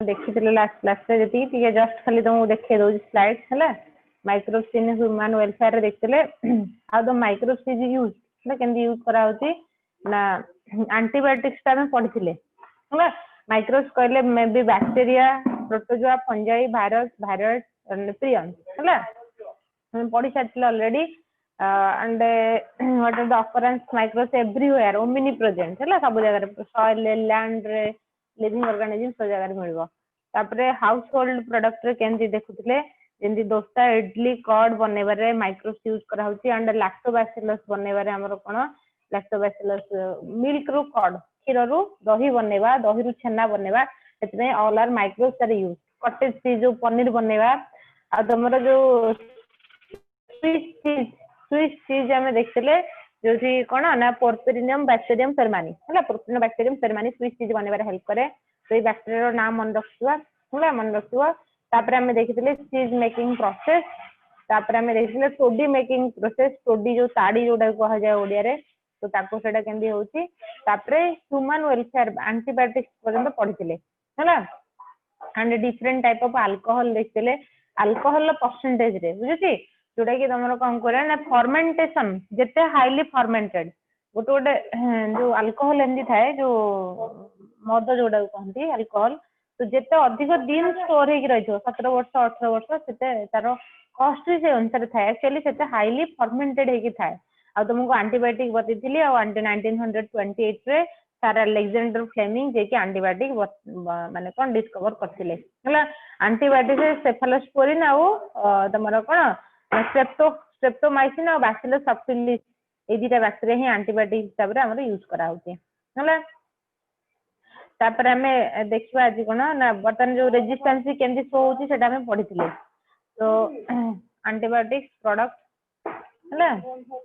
देखिथिले last class रे जति ठीक है जस्ट खाली तुमको देखे दो स्लाइड्स हला माइक्रोब्स इन ह्यूमन वेलफेयर रे देखिले how the microbes is used ना केंदी यूज करा होती ना एंटीबायोटिक्स ता में पढ़िथिले हला माइक्रोब्स कहले may be bacteria protozoa fungi virus virus and prion हला हम पढ़ी साथिले already and what are the occurrence microbes everywhere omnipresent है सब जगह soil land रे living organism सब जगह मिलबो तापरे हाउसहोल्ड प्रोडक्ट रे केंदी देखुतले जेंदी दोस्ता इडली कॉर्ड बनेबारे माइक्रोब्स यूज करा होची एंड लैक्टोबैसिलस बनेबारे हमर कोन लैक्टोबैसिलस मिल्क रू कॉर्ड खीर रू दही बनेबा दही रू छेना बनेबा एतने all are microbes are use cottage cheese जो पनीर बनेबा आ तमरो जो स्विस चीज हमें देखले जो थी कोन ना पोर्फिरियम बैक्टीरियम फेरमानी हला पोर्फिरियम बैक्टीरियम फेरमानी स्विस चीज बनेबारे हेल्प करे तो ये बैक्टीरिया रो नाम मन रखुवा हला मन रखुवा तापरे हमें देखितले चीज मेकिंग प्रोसेस तापरे हमें देखितले सोडी मेकिंग प्रोसेस सोडी जो ताड़ी जोडा कहा जाय ओडिया रे तो ताको सेटा केंदी होची तापरे ह्यूमन वेलफेयर एंटीबायोटिक्स पर्यंत पढितले हला and different type of alcohol देखितले अल्कोहल परसेंटेज रे बुझिछि जोडा कि तमरो कोन करे ना फर्मेंटेशन जते हाईली फर्मेंटेड गोटे गोटे जो अल्कोहल एंदी थाए जो मद जोडा कहंती अल्कोहल तो जिते अधिक दिन स्टोर हो रही 17 वर्ष 18 वर्ष से तार कस्ट से अनुसार थाए एक्चुअली से हाईली फर्मेंटेड होगी थाए आ तुमको एंटीबायोटिक बतईली आ 1928 रे सर अलेक्जेंडर फ्लेमिंग जे कि एंटीबायोटिक माने कोन डिस्कवर करथिले हला एंटीबायोटिक सेफालोस्पोरिन आ तमरो कोन स्ट्रेप्टोमाइसिन और बैसिलस सबटिलिस ए दुटा बैक्टीरिया ही एंटीबायोटिक हिसाब रे हमर यूज करा होती हला तापर हमें देखिबा आज कोन ना बर्तन जो रेजिस्टेंस केंदी शो होची सेटा हमें पढिथिले तो एंटीबायोटिक्स प्रोडक्ट हला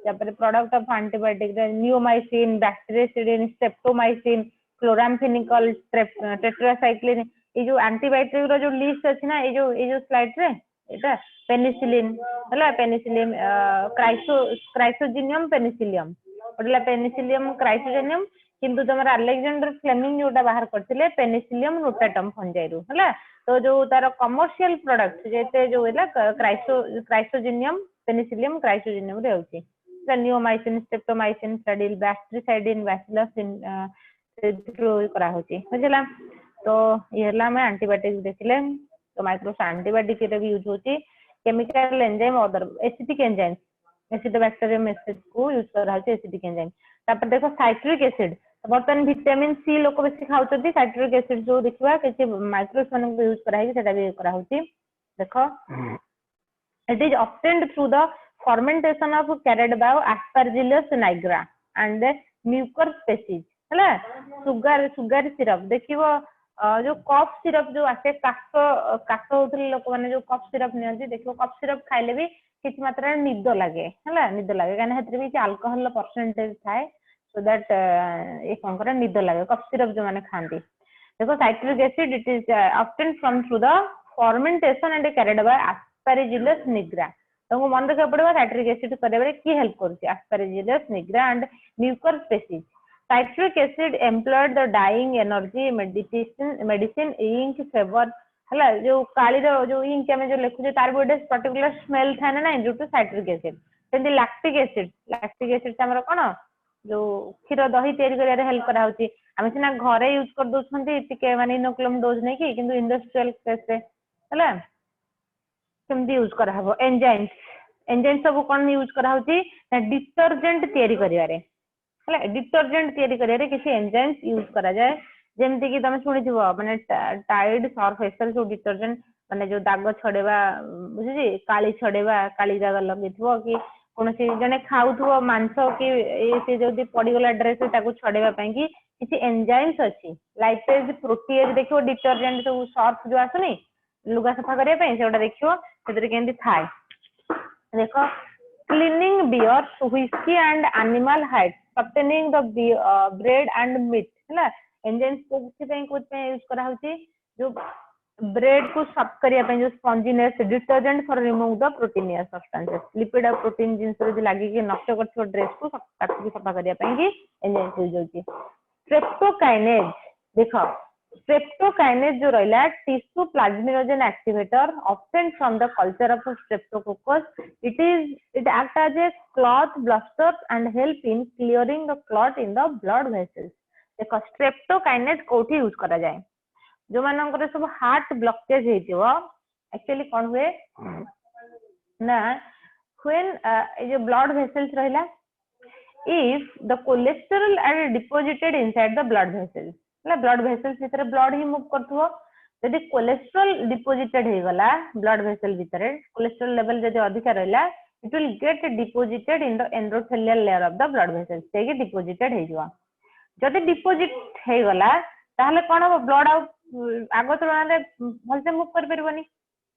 तापर product of antibiotic neomycin bacitracin streptomycin chloramphenicol tetracycline ये जो एंटीबायोटिक रो जो लिस्ट अछि ना ये जो स्लाइड रे एटा पेनिसिलिन हला पेनिसिलिन क्राइसोजेनियम पेनिसिलियम ओडला पेनिसिलियम क्राइसोजेनियम किंतु तमरा अलेक्जेंडर फ्लेमिंग जोटा बाहर करथिले पेनिसिलियम नोटाटम फंजाइरू हला तो जो तार कमर्शियल प्रोडक्ट जेते जो हैला क्राइसोजेनियम पेनिसिलियम क्राइसोजेनियम रे होची नियोमाइसिन स्ट्रेप्टोमाइसिन स्टेडिल बैक्टीरियासाइडिन बैसिलस थ्रू करा होची बुझला तो ये हला में एंटीबायोटिक देखिले तो माइक्रोब्स एंटीबायोटिक रे भी यूज होची chemical enzyme other acetic enzyme acidobacterium acid को यूज करा होची एसिटिक एंजाइम तापर देखो साइट्रिक एसिड बर्तन विटामिन सी लोक बेसी खाउछथि साइट्रिक एसिड जो देखिबा कि माइक्रोब्स मन यूज करा है सेटा भी करा होची देखो it is obtained through the fermentation of carried by aspergillus nigra and mucor species हला सुगर सिरप देखिबो जो कफ सिरप जो आसे कास होतले लोक माने जो कफ सिरप नियंती देखिबो कफ सिरप खाइले भी किछ मात्रा निद लागे हला निद लागे काने हेतरे भी अल्कोहल परसेंटेज थाए सो दैट ए कंकर निद लागे कफ सिरप जो माने खांती देखो citric acid it is obtained from through the fermentation and carried by aspergillus niger तुमको मन रखा पड़ेगा साइट्रिक एसिड करे की हेल्प करूची aspergillus niger and mucor species citric acid employed the dyeing energy medicine ink favour हला जो काली रो जो इंक में जो लिखु तार गोटे पर्टिकुलर स्मेल थाने ना ड्यू टू साइट्रिक एसिड सेंदी लैक्टिक एसिड हमर कोन जो क्षीर दही तैयारी करे हेल्प करा होची हम सिना घरे यूज कर दोछंती टिके माने इनोकुलम डोज नै कि किंतु इंडस्ट्रियल केस रे हला केमदी यूज करा हबो एंजाइम सब कोन यूज करा होची डिटर्जेंट तैयारी करिवारे हला डिटर्जेंट तैयारी करिवारे किसी एंजाइम्स यूज करा जाय जेमति कि तमे सुनि थिबो माने टाइड सर्फ एक्सेल जो डिटर्जेंट माने जो दाग छडेबा बुझिजी काली छडेबा काली दाग लगिथिबो कि कोनसी जने खाउथबो मांस कि से जदी पड़ी गला ड्रेस ताको छडेबा पई कि किसी एंजाइम्स अछि लाइपेज प्रोटीएज देखियो डिटर्जेंट जो सर्फ जो आसुनी लुगा सफा करिया पई सेटा देखियो सेतरे केंदी थाए देखो cleaning beers whisky and animal hide softening the bread and meat हला एंजाइम्स को यूज करा होची जो ब्रेड को साफ करिया पई जो sponginess detergent for remove the proteinaceous substances lipid और प्रोटीन जिंस रे लागि के नष्ट करथो ड्रेस को ताकि सफा करिया पई कि एंजाइम्स यूज होची स्ट्रेप्टोकाइनेज देखो streptokinase जो रहिला tissue plasminogen activator obtained from the culture of streptococcus. It acts as a clot buster and help in clearing the clot in the blood vessels. देखो streptokinase कोठी यूज करा जाए जो मानकर सब हार्ट ब्लॉकेज हेतिबो एक्चुअली कोन हुए ना when जो blood vessels रहिला if the cholesterol are deposited inside the blood vessels like blood vessels भितर blood ही मूव करथुओ यदि कोलेस्ट्रॉल डिपोजिटेड हे गला ब्लड वेसल भितर कोलेस्ट्रॉल लेवल जदि अधिक रहला it will get deposited in the endothelial layer of the blood vessels से deposited हे जवा जदि डिपोजिट हे गला ताहले कोन हो ब्लड आगो तुलना रे भलसे मूव कर परबनी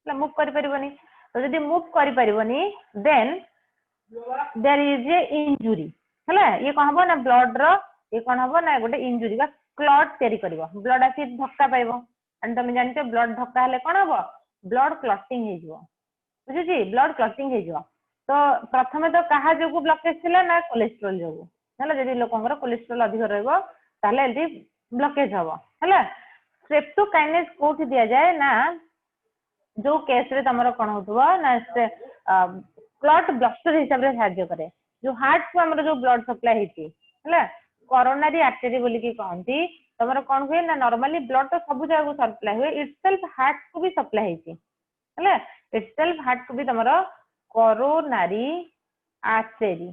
मूव कर परबनी तो जदि मूव कर परबनी then there is a injury हला ये कोन हबो ना ब्लड रो ये कोन हबो ना गोटे इंजुरी बा क्लॉट तयारी करिवो ब्लड आसी धक्का पाइबो एंड तुम जानते ब्लड धक्का हले कोन हबो ब्लड क्लॉटिंग हे जिवो बुझुची ब्लड क्लॉटिंग हे जिवो तो प्रथमे तो कहा जोगु ब्लॉकेज थिला ना कोलेस्ट्रॉल जोगु हला जदि लोकंगर कोलेस्ट्रॉल अधिक रहइबो ताले एल्दी ब्लॉकेज हबो हला स्ट्रेप्टोकाइनेज कोठी दिया जाए ना जो केस रे तमरो कोन होतबो ना क्लॉट ब्लस्टर हिसाब रे सहाय्य करे जो हार्ट को हमर जो ब्लड सप्लाई हेती हला कोरोनरी आर्टरी बोली की कहंती तमरो कोन हुए ना नॉर्मली ब्लड तो सब जगह को सप्लाई हुए इटसेल्फ हार्ट को भी सप्लाई हेती हला इटसेल्फ हार्ट को भी तमरो कोरोनरी आर्टरी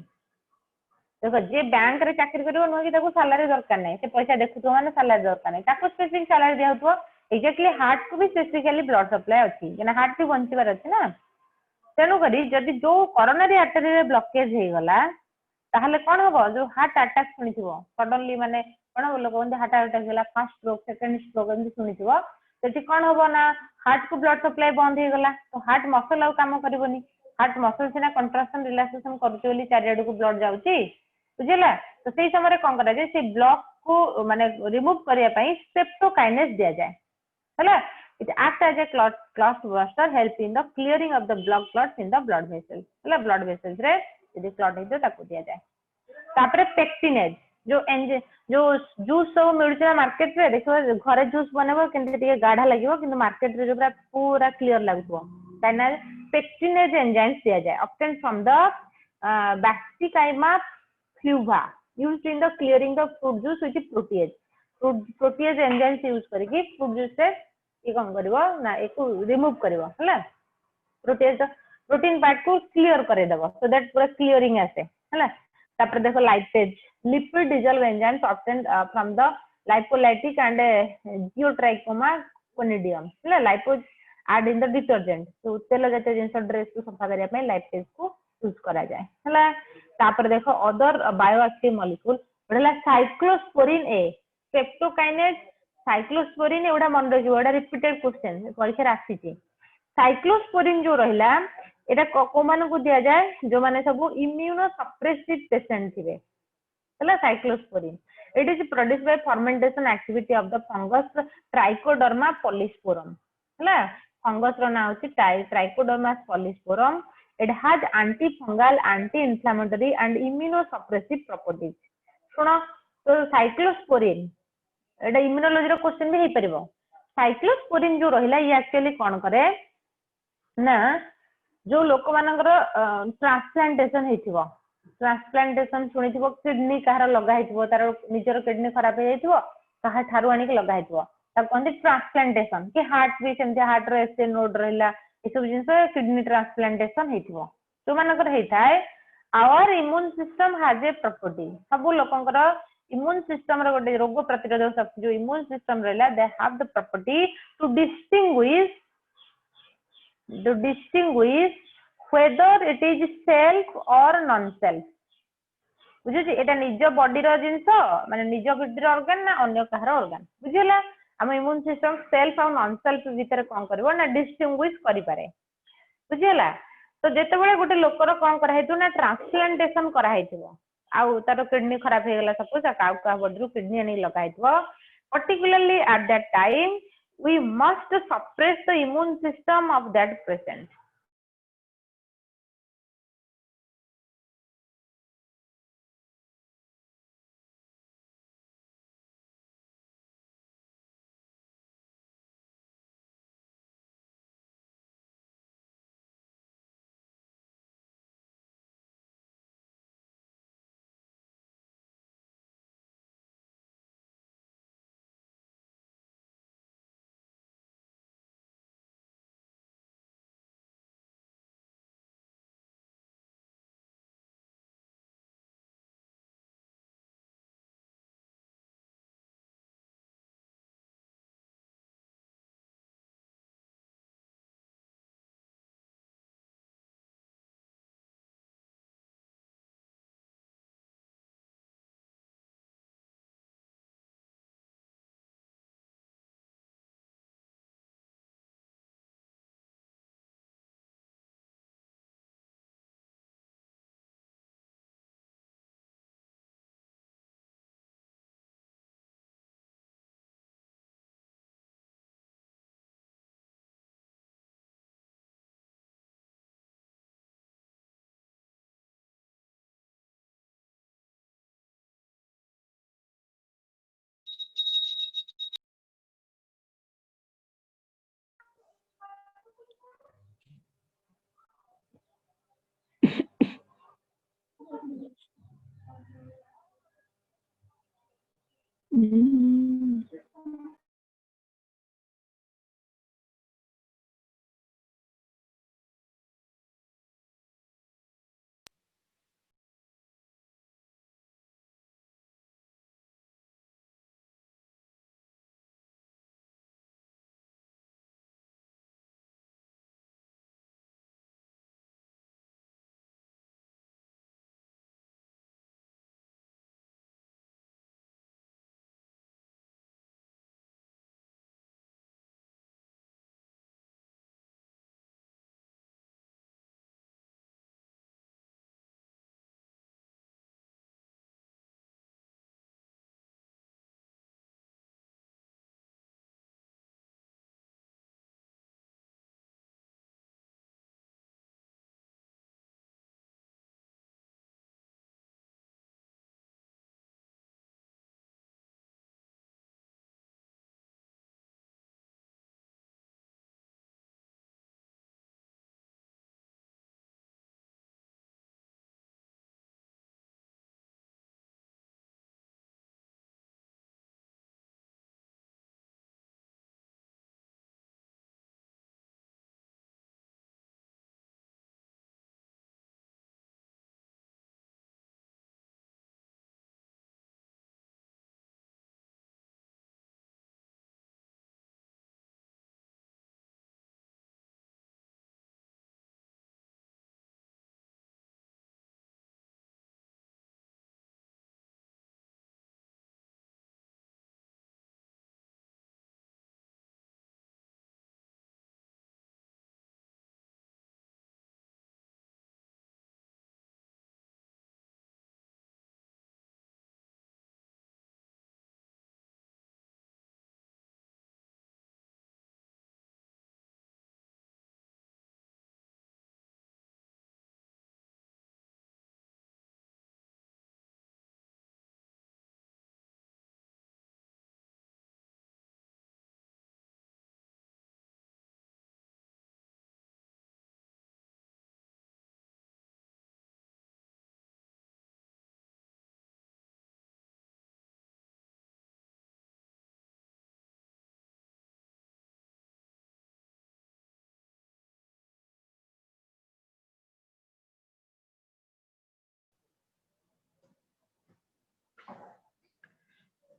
देखो जे बैंक रे चाकरी करबो न कि ताको सैलरी दरकार नै से पैसा देखुतो माने सैलरी दरकार नै ताको स्पेसिफिक सैलरी दिया होतो एक्जेक्टली हार्ट को भी स्पेसिफिकली ब्लड सप्लाई अछि कि हार्ट भी बंचिबार अछि ना तेणु करी जदि जो कोरोनरी आर्टरी रे ब्लॉकेज हे गला ताहले कोन हबो जो हार्ट अटैक सुनिथिबो सडनली माने कोन लोक कहते हार्ट अटैक होला first stroke second stroke and सुनिथिबो सेठी कोन हबो ना हार्ट को ब्लड सप्लाई बंद हे गला तो हार्ट मसल आ काम करबोनी हार्ट मसल सिना कंट्राक्शन रिलैक्सेशन करते बोली चारियाडू को ब्लड जाउची बुझिला तो सेही समय कोन करा जाय से ब्लॉक को माने रिमूव करिया पई स्ट्रेप्टोकाइनेज दिया जाय हला it acts as a clot buster help in the clearing of the blood clots in the blood vessels हला blood vessels रे यदि क्लॉट हे तो ताको दिया जाय तापरे पेक्टिनेज जो जो जूस सब मिलुछा मार्केट रे देखो घरे जूस बनेबो किंतु टिके गाढ़ा लागिवो किंतु मार्केट रे जो पूरा क्लियर लागुथो काइना पेक्टिनेज एंजाइम्स दिया जाय obtained from the Bacillus fluva used in the clearing the fruit juice with protease enzymes use करके fruit juice से ये कौन करिवो ना एको रिमूव करिवो हला प्रोटीज प्रोटीन पार्ट को क्लियर करे देबो सो दैट पूरा क्लियरिंग आसे हला तापर देखो lipase lipid dissolve enzymes obtained from the lipolytic and geotrichum conidium हला lipase add in the detergent तो तेल जते जिंस ड्रेस को सफा करिया पे लाइपेज को यूज करा जाय हला तापर देखो अदर बायोएक्टिव मॉलिक्यूल बडला साइक्लोस्पोरिन ए स्ट्रेप्टोकाइनेज साइक्लोस्पोरिन एवडा मन रहिबो एडा रिपीटेड क्वेश्चन परीक्षा रे आसीची साइक्लोस्पोरिन जो रहिला एटा को माने को दिया जाय जो माने सब इम्यूनो सप्रेसिव पेशेंट थिबे हला cyclosporine it is produced by fermentation activity of the fungus trichoderma polysporum हला फंगस रो ना होची trichoderma polysporum it has anti fungal anti inflammatory and immunosuppressive properties सुनो तो साइक्लोस्पोरिन एटा इम्यूनोलॉजी रो क्वेश्चन भी हे परबो साइक्लोस्पोरिन जो रहिला ये एक्चुअली कोन करे ना जो लोक मानकर ट्रांसप्लांटेशन हेथिबो ट्रांसप्लांटेशन सुनिथिबो किडनी कहार लगा हेथिबो तार निजर किडनी खराब हे हेथिबो कहा थारु आनी के लगा हेथिबो ता कोन ट्रांसप्लांटेशन के हार्ट भी सेमते हार्ट रो एसे नोड रहिला ए सब जिंस किडनी ट्रांसप्लांटेशन हेथिबो तो मानकर हेथाय our immune system has a property सब लोकंकर इम्यून सिस्टम रो गोटे रोग प्रतिरोधक शक्ति जो इम्यून सिस्टम रहला they have the property to distinguish whether it is self or non self बुझी एटा निज बॉडी रो जिंस माने निज बॉडी ऑर्गन ना अन्य कहार ऑर्गन बुझिला हम इम्यून सिस्टम सेल्फ और नॉन सेल्फ भीतर कोन करबो ना डिस्टिंग्विश करि पारे बुझिला तो जेते बेले गोटे लोकर कोन करा हेतु ना ट्रांसप्लांटेशन करा हेतु आउ तार किडनी खराब हे गेला सपोज काउ का बॉडी रो किडनी आनी लगा हेतु particularly at that time we must suppress the immune system of that patient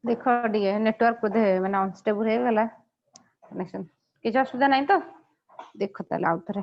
देखो टे नेटवर्क बोधे मैंने अनस्टेबल हो गला कनेक्शन किसी असुविधा नहीं तो देखो ताले आउ थरे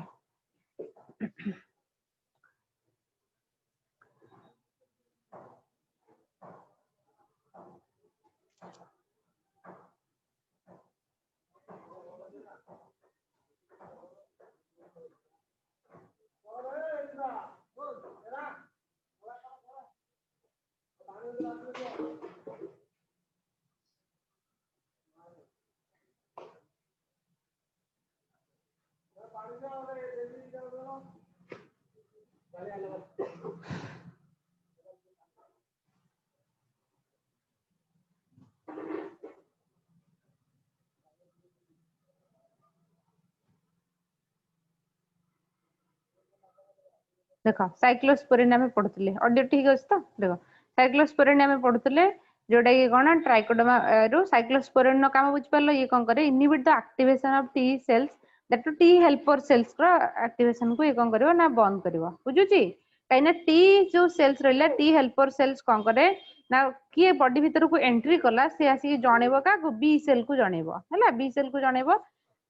देखो साइक्लोस्पोरिन आमे पढुतले ऑडियो ठीक अछि तो देखो साइक्लोस्पोरिन आमे पढुतले जोटा कि कोन ट्राइकोडर्मा रु साइक्लोस्पोरिन नो काम बुझ परलो ये कोन करे inhibit the activation of T cells that T helper cells रो एक्टिवेशन को ये कोन करबो ना बंद करबो बुझुची काइना टी जो सेल्स रहला टी हेल्पर सेल्स कोन करे ना किए बॉडी भीतर को एंट्री कला से आसी जणेबो का बी सेल को जणेबो हैला बी सेल को जणेबो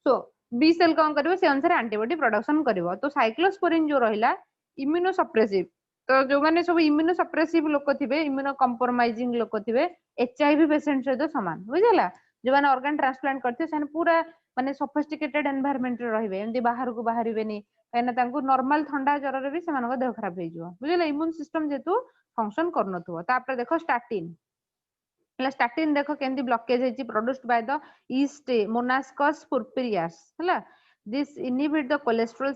सो बी सेल कोन करबो से अनुसार एंटीबॉडी प्रोडक्शन करबो तो साइक्लोस्पोरिन जो रहिला इम्यूनो सप्रेसिव तो जो माने सब इम्यूनो सप्रेसिव लोक थिबे इम्यूनो कंप्रोमाइजिंग लोक थिबे एचआईवी पेशेंट सहित समान बुझला जो माने ऑर्गन ट्रांसप्लांट करथे सन पूरा माने सोफिस्टिकेटेड एनवायरनमेंट रे रहिबे एंदी बाहर को बाहरिबेनी काइना तांको नॉर्मल ठंडा ज्वर रे भी समान देह खराब हो जिवो बुझला इम्यून सिस्टम जेतु फंक्शन करनथुवा तापर देखो स्टार्टिन स्टार्टिन देखो केंदी ब्लॉकेज हेची produced by the yeast monascus purpureus हला this inhibit the cholesterol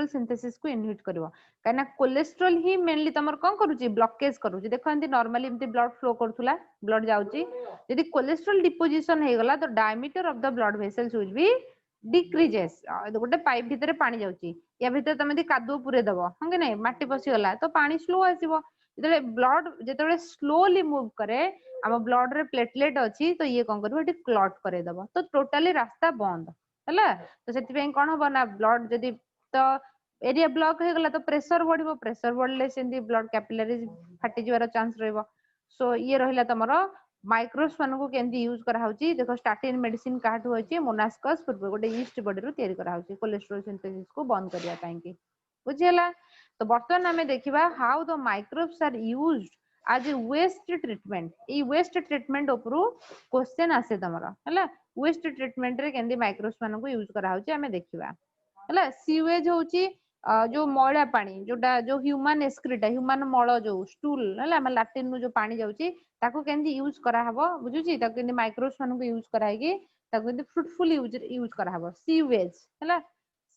synthesis को इनहिबिट करबो काना कोलेस्ट्रॉल ही मेनली तमर कोन करूची ब्लॉकेज करूची देखो एंदी नॉर्मली एमती ब्लड फ्लो करथुला ब्लड जाउची यदि कोलेस्ट्रॉल डिपोजिशन हे गला तो diameter of the blood vessels will be decreases गोटे पाइप भितर पानी जाउची या भितर तमे दी कादो पुरे दबो हम के नै माटी पसी गला तो पानी स्लो आसीबो जेतले ब्लड जेतले स्लोली मूव करे हम ब्लड रे प्लेटलेट अछि तो ये कोन करबो एटी क्लॉट करे दबो तो टोटली रास्ता बंद हला तो सेति पे कोन हो ना ब्लड जदी तो एरिया ब्लॉक हो गला तो प्रेशर बढ़ले सेंदी ब्लड कैपिलरीज फाटी जवार चांस रहबो सो ये रहिला तमरो माइक्रोब्स मानको केंदी यूज करा होची देखो स्टार्टिंग मेडिसिन काट होची मोनास्कस पूर्व गोटे ईस्ट बॉडी रो तयारी करा होची कोलेस्ट्रॉल सिंथेसिस को बंद करिया ताई की बुझियला तो बर्तमान हमें देखिबा how the microbes are used as waste treatment ई वेस्ट ट्रीटमेंट उपरु क्वेश्चन आसे तमरो हला वेस्ट ट्रीटमेंट रे केंदी माइक्रोब्स मानको यूज करा होची हमें देखिबा हला सीवेज होची जो मैला पानी जोटा जो ह्यूमन एक्सक्रीटा ह्यूमन मल जो स्टूल हला हम लैट्रिन नु जो पानी जाउची ताको केंदी यूज करा हबो बुझुची ताको केंदी माइक्रोब्स मानको यूज करा हेगी ताको केंदी फ्रूटफुल यूज करा हबो सीवेज हला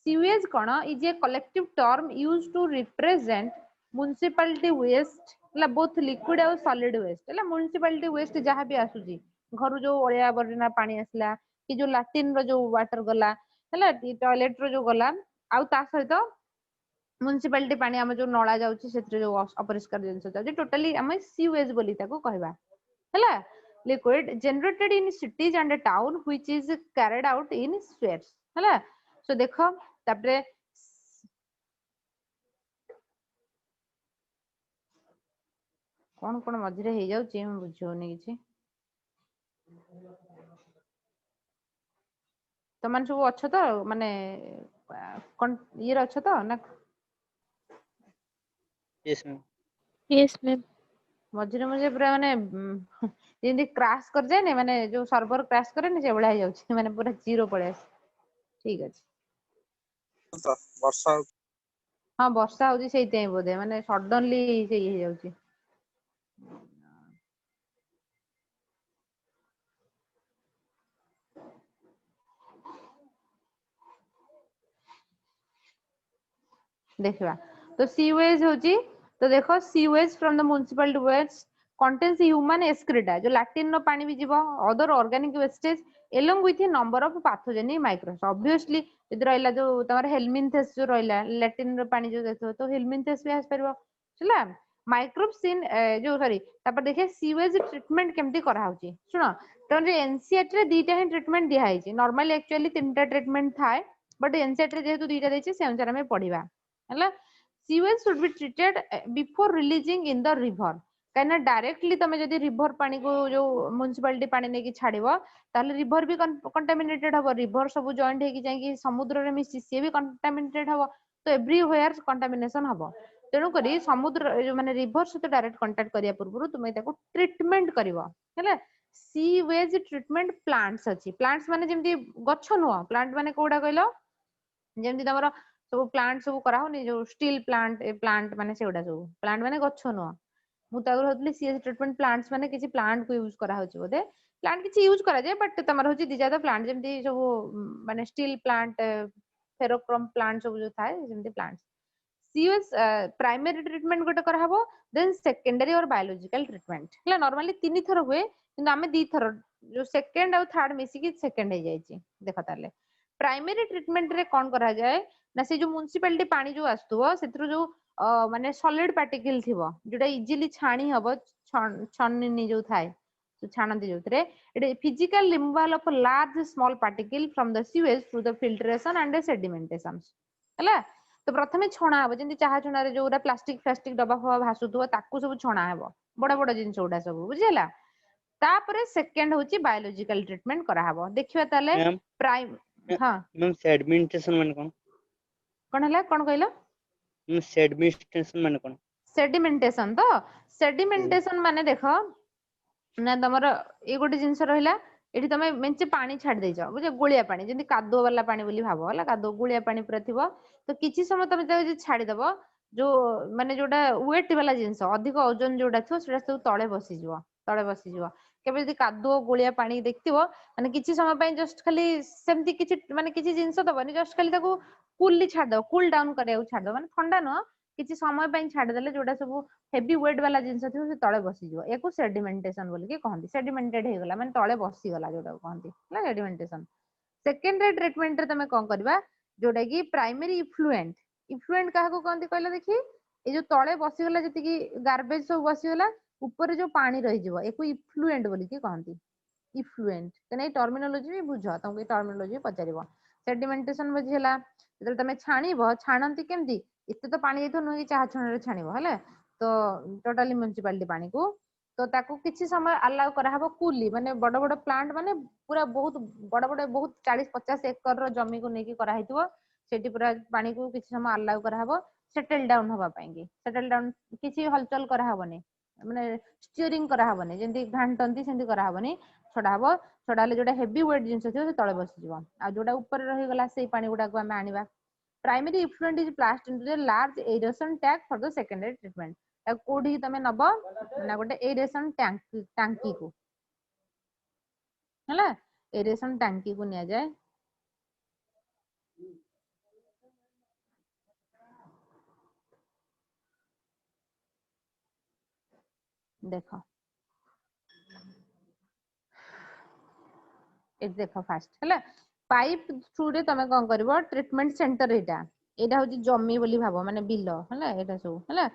सीवेज कोन is a collective term used to represent municipality waste हला बोथ लिक्विड और सॉलिड वेस्ट हला म्युनिसिपैलिटी वेस्ट जहां भी आसुची घर जो ओळिया बरना पानी आसला कि जो लैट्रिन रो जो वाटर गला हला टॉयलेट रो जो गला आउ ता सहित म्युनिसिपैलिटी पानी हम जो नळा जाउची सेत्र जो अपरिष्कार जिंस जाउची टोटली हम सीवेज बोली ताको कहबा हला liquid generated in cities and town which is carried out in spheres हला सो देखो तापरे कोन मझिरे हे जाउची हम बुझोनी किछि तो मान सब अच्छो तो माने ये अच्छो तो ना यस मैम मझिरे मझिरे पूरा माने जेंदी क्रैश कर जाय ने माने जो सर्वर क्रैश करे ने से बळा हे जाउची माने पूरा जीरो पळे आस ठीक अछि वर्षा हां वर्षा होउची सेहि तै बोधे माने सडनली से हे जाउची देखिबा तो सीवेज होची तो देखो sewage from the municipal waste contains human excreta जो लैट्रिन नो पानी भी जीवो other organic wastage along with a number of pathogenic microbes obviously जदि रहला जो तमर हेलमिंथेस जो रहला लैट्रिन रो पानी जो देखो तो हेलमिंथेस भी आस परबो छला माइक्रोब्स इन जो सॉरी तापर देखे सीवेज ट्रीटमेंट केमती करा होची सुनो तो जे एनसीईआरटी रे दीटा ही ट्रीटमेंट दिया है नॉर्मली एक्चुअली तीनटा ट्रीटमेंट थाए बट एनसीईआरटी रे जेहेतु दीटा देछि से अनुसार हमें पढिबा हला sewage should be treated before releasing in the river कहना डायरेक्टली तमे जदी रिवर पानी को जो म्युनिसिपैलिटी पानी ने की छाड़िबो ताले रिवर भी कंटामिनेटेड हबो रिवर सब जॉइंट हेकी जाई की समुद्र रे मिसी से भी कंटामिनेटेड हबो तो एवरीवेयर कंटामिनेशन हबो तेनु करी समुद्र जो माने रिवर से डायरेक्ट कांटेक्ट करिया पूर्व तुमे ताको ट्रीटमेंट करिवो हैला सीवेज ट्रीटमेंट प्लांट्स अछि प्लांट्स माने जेमती गछ नुवा प्लांट माने कोडा कहलो जेमती तमरो सब प्लांट सब करा होनी जो स्टील प्लांट माने सेउडा सब प्लांट माने गछ नुवा मु तागर होतली सीएस ट्रीटमेंट प्लांट्स माने किछि प्लांट को यूज करा होची बोदे प्लांट किछि यूज करा जाय बट तमर होची दिजा द प्लांट जेमती सब माने स्टील प्लांट फेरोक्रोम प्लांट सब जो थाए जेमती प्लांट्स सीएस प्राइमरी ट्रीटमेंट गोटे करा हबो देन सेकेंडरी और बायोलॉजिकल ट्रीटमेंट हला नॉर्मली तीन थर हुए किंतु हमें दी थर जो सेकंड और थर्ड मिसी की सेकंड हे जायछि देखा ताले प्राइमरी ट्रीटमेंट रे कोन करा जाय ना से जो म्युनिसिपैलिटी पानी जो आस्तुबो सेत्र जो माने सॉलिड पार्टिकल थिबो जोटा इजीली छाणी हबो छन्नी जो थाए तो छाणंती जोतरे it physical removal of large small particle from the sewage through the filtration and sedimentation हला तो प्रथमे छणा हबो जेंति चाहा छणा रे जोरा प्लास्टिक डब्बा फवा भासुथबो ताकू सब छणा हबो बड़ बड़ जिंस उडा सब बुझिला तापरे सेकंड होची बायोलॉजिकल ट्रीटमेंट करा हबो देखिबा ताले प्राइम हां मैम सेडिमेंटेशन माने कोन हला कोन कहलो सेडिमेंटेशन माने कोन सेडिमेंटेशन तो सेडिमेंटेशन माने देखो ना तमर ए गोटे जिंस रहिला एठी तमे मेंचे पानी छाड़ देई जाओ बुझे गोलिया पानी जेंति कादो वाला पानी बोली भाबो हला कादो गोलिया पानी पूरा थिबो तो किछि समय तमे जे छाड़ी दबो जो माने जोटा वेट वाला जिंस अधिक ओजन जोटा थो सेटा सब तळे बसी जिवो केबे जदि कादो गोलिया पानी देखथिबो माने किछि समय पय जस्ट खाली सेमति किछि माने किछि जिंस दबनी जस्ट खाली ताको कूलली छाड़ दो कूल डाउन करिया छाड़ दो माने ठंडा न किछि समय पय छाड़ देले जोटा सब हेवी वेट वाला जिंस थिबो से तळे बसी जिवो एको सेडिमेंटेशन बोली के कहंती सेडिमेंटेड हे गला माने तळे बसी गला जोटा कहंती हला सेडिमेंटेशन सेकेंडरी ट्रीटमेंट रे तमे कोन करबा जोटा कि प्राइमरी इफ्लुएंट काहा को कहंती कहला देखि ए जो तळे बसी गला जति कि गार्बेज सब बसी गला ऊपर जो पानी रहि जीवो एको इफ्लुएंट बोली कि कहंती इफ्लुएंट कने टर्मिनोलॉजी भी बुझ तुमको टर्मिनोलॉजी पचारिबो सेडिमेंटेशन बुझिला जब तमे छाणीबो छाणंती केमती एते तो पानी एथो नुई चाहा छणरे छाणीबो हले तो टोटली म्युनिसिपालिटी पानी को तो ताको किछि समय अलाउ करा हबो कूली माने बड़ बड़ प्लांट माने पूरा बहुत बड़ बड़ बहुत 40-50 एकर रो जमी को नेकी करा हितबो सेठी पूरा पानी को किछि समय अलाउ करा हबो सेटल डाउन होबा पाएंगे सेटल डाउन किछि हलचल करा हबनी माने स्टीयरिंग करा हबनी जेंति घांटंती सेंति करा हबनी छडा हबो छडा ले जोटा हेवी वेट जिंस थियो से तळे बसि जीवो आ जोटा ऊपर रहि गला सेई पानी गुडा को हम आनिबा primary effluent is passed into the large aeration tank for the secondary treatment कोडी तमे नबो ना गोटे एरेशन टांकी को हला एरेशन टांकी को निया जाए देखो ए देखो फास्ट हला पाइप थ्रू रे तमे कोन करबो ट्रीटमेंट सेंटर एटा होची जमी बोली भाबो माने बिलो हला एटा सब हला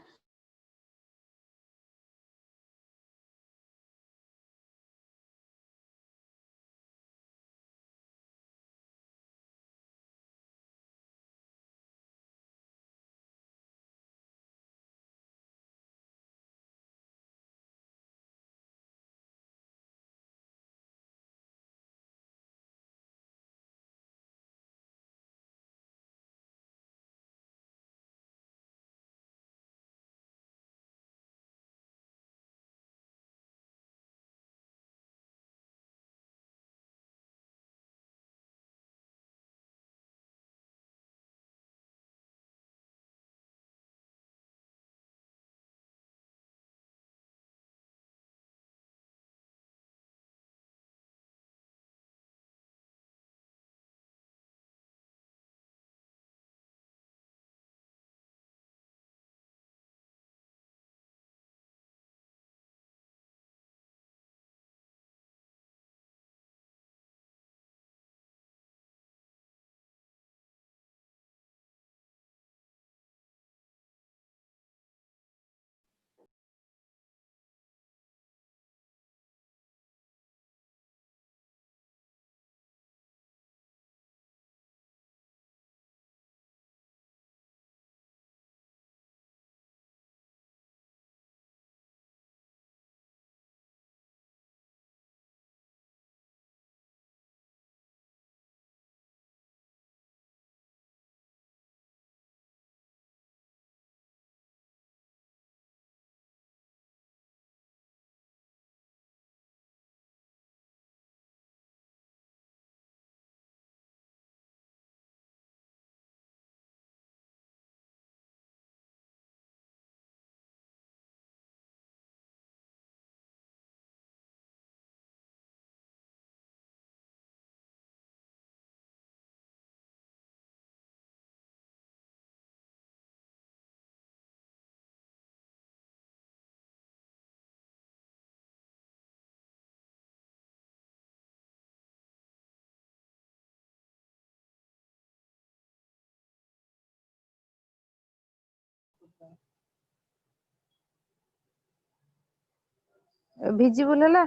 विजिबल हला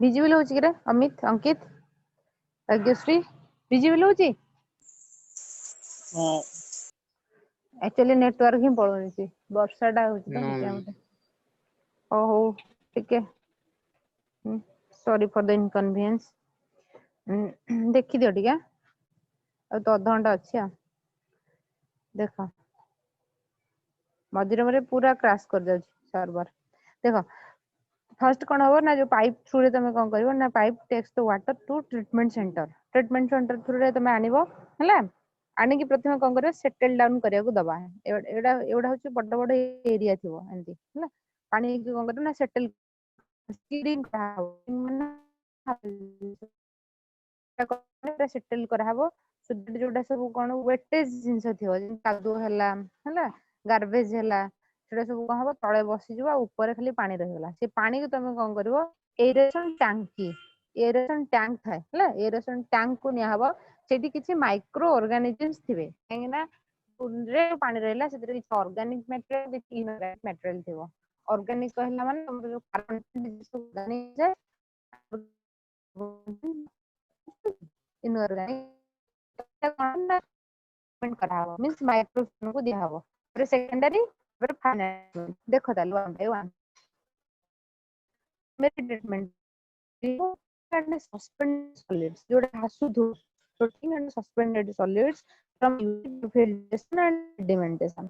विजिबल होची रे अमित अंकित भाग्यश्री विजिबल होची हां एक्चुअली नेटवर्क ही पळोनी वर्षाटा होची तो नो ओ हो ठीक है सॉरी फॉर द इनकन्वीनियंस देखि दियो ठीक है तो अध घंटा अच्छी देख मझे मझे पूरा क्रैश कर जाउची सर्वर देखो फर्स्ट कौन हम ना जो पाइप थ्रू रे तुम कौन कर ना pipe takes the water to treatment centre through रे तुम आनिबो हला आनिकी प्रथम कौन कर सेटल डाउन करिया को दबा एडा एडा होची बड़ बड़ एरिया थिबो एंती हला पानी की कौन कर ना सेटल स्कीडिंग सेटल करा हबो जोटा सब कौन वेटेज जिंस थिबो कादो हला हला गार्बेज हला सेटा सब कौन हबो तळे बसी जबा ऊपर खाली पानी रहिगला से पानी को तुम कौन करबो एरेशन टांकी एरेशन टैंक थाए हला एरेशन टैंक को निया हबो सेठी किछि माइक्रो ऑर्गेनिजम्स थिबे काहेना रे पानी रहला सेतिर किछि ऑर्गेनिक मैटेरियल किछि इनऑर्गेनिक मैटेरियल थिबो ऑर्गेनिक कहला माने हमर जो कार्बन ऑर्गेनिक जाय इनऑर्गेनिक करा हबो मींस माइक्रो को दिया हबो फिर सेकेंडरी फिर फाइनल देखो तालो 1 बाय 1 मेरी ट्रीटमेंट and suspended solids जोड़ा हासु धो floating and suspended solids from filtration and sedimentation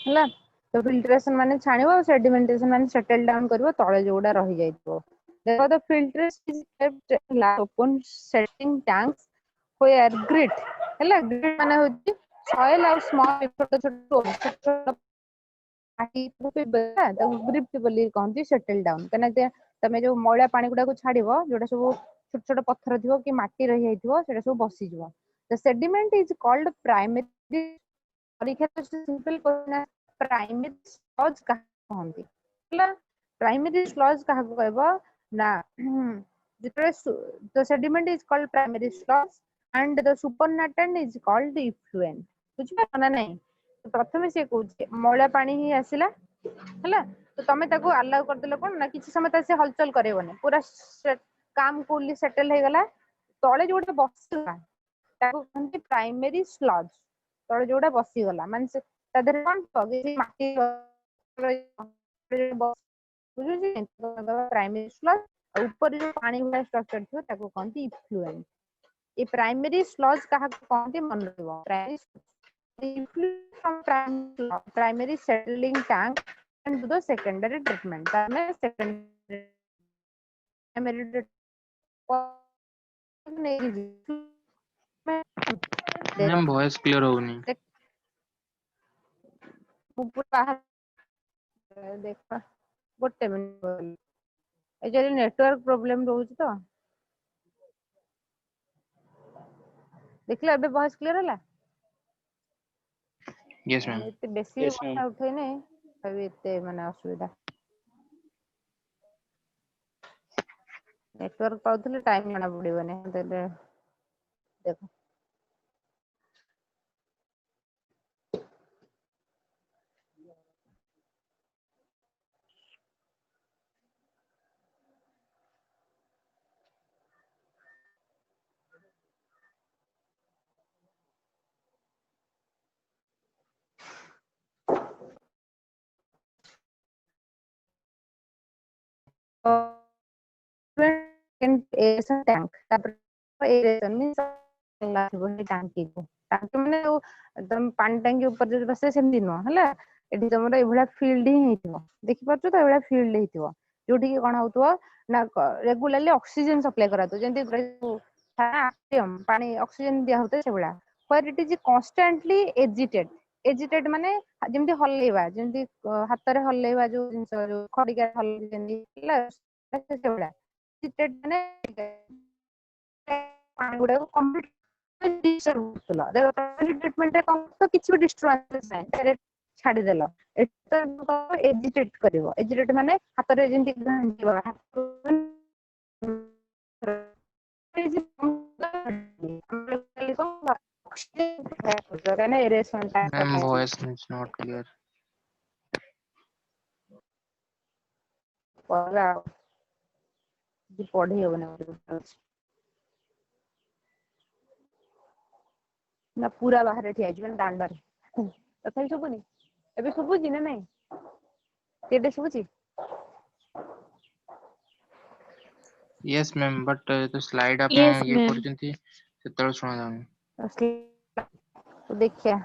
हला तो फिल्ट्रेशन माने छाणिबो सेडिमेंटेशन माने सेटल डाउन करबो तळे जोडा रहि जाइतो देखो the filtration is kept in open setting tanks where grit हला ग्रिट माने होची सॉइल और स्मॉल छोट छोट पार्टी पे बता तो ग्रिट बोली कहंती सेटल डाउन कना तमे जो मैला पानी गुडा को छाडिबो जोडा सब छोट छोट पत्थर थिबो कि माटी रहि जाइतो सेटा सब बसी जिवो the sediment is called primary परीक्षा तो सिंपल क्वेश्चन प्राइमरी स्लज का कहंती हला प्राइमरी स्लज का कहबो ना जितरे the sediment is called primary sludge and the supernatant is called effluent बुझ पा ना नहीं तो प्रथमे से कहूचे मैला पानी ही आसिला हला तो तमे ताको अलाउ कर देलो कोन ना किछि समय त से हलचल करेबोने पूरा काम कूली सेटल हे गला तळे जोडा बसला ताको कहंती प्राइमरी स्लज तळे जोडा बसी गला माने ता देर कोन पगे माटी बुझुची प्राइमरी स्लज ऊपर जो पानी वाला स्ट्रक्चर थियो ताको कहंती इफ्लुएंट ये प्राइमरी स्लज कहा कहंती मन रखिबो primary settling tank and the secondary treatment ताने secondary मैम वॉइस क्लियर होनी देखा गोटे मिनिट ए नेटवर्क प्रॉब्लम रहउची तो देखला अबे वॉइस क्लियर होला यस मैम एते बेसी Yes, ma'am. কথা उठै नै तबे एते माने असुविधा नेटवर्क पाउथले टाइम जଣା पड़िबने देले देखो एरेशन टैंक एरेशन मींस टांकी को टांकी माने एकदम पानी टांकी ऊपर जो बसे सेमती न हला एठी तमरा एभला फील्ड ही हेतिबो देखि परछु त एभला फील्ड हेतिबो जोठी कि कोन होतबो ना रेगुलरली ऑक्सीजन सप्लाई करातो जेंति आक्सियम पानी ऑक्सीजन दिया होते सेभला where it is constantly agitated माने जेमति हल्लेबा जेमति हाथ रे हल्लेबा जो जिंस जो खडिका हल्ले जेंति हला सेभला एजिटेड माने पानी गुडा को कंप्लीट डिस्टर्ब होतला देखो ट्रीटमेंट रे तो किछि भी डिस्टर्बेंस नाही डायरेक्ट छाडी देलो एतो एजिटेट करिवो एजिटेट माने हाथ रे जेंति घांटिबा ma'am voice is not clear पढ़ी हो ना पूरा बाहर ठिया छी दांडर तथापि सुबुनी एबे सुबुची ना नाही केडे सुबुची यस मैम बट तो स्लाइड आप Yes, ये ma'am. करचंती सेतळ सुना जाउनी तो देखिया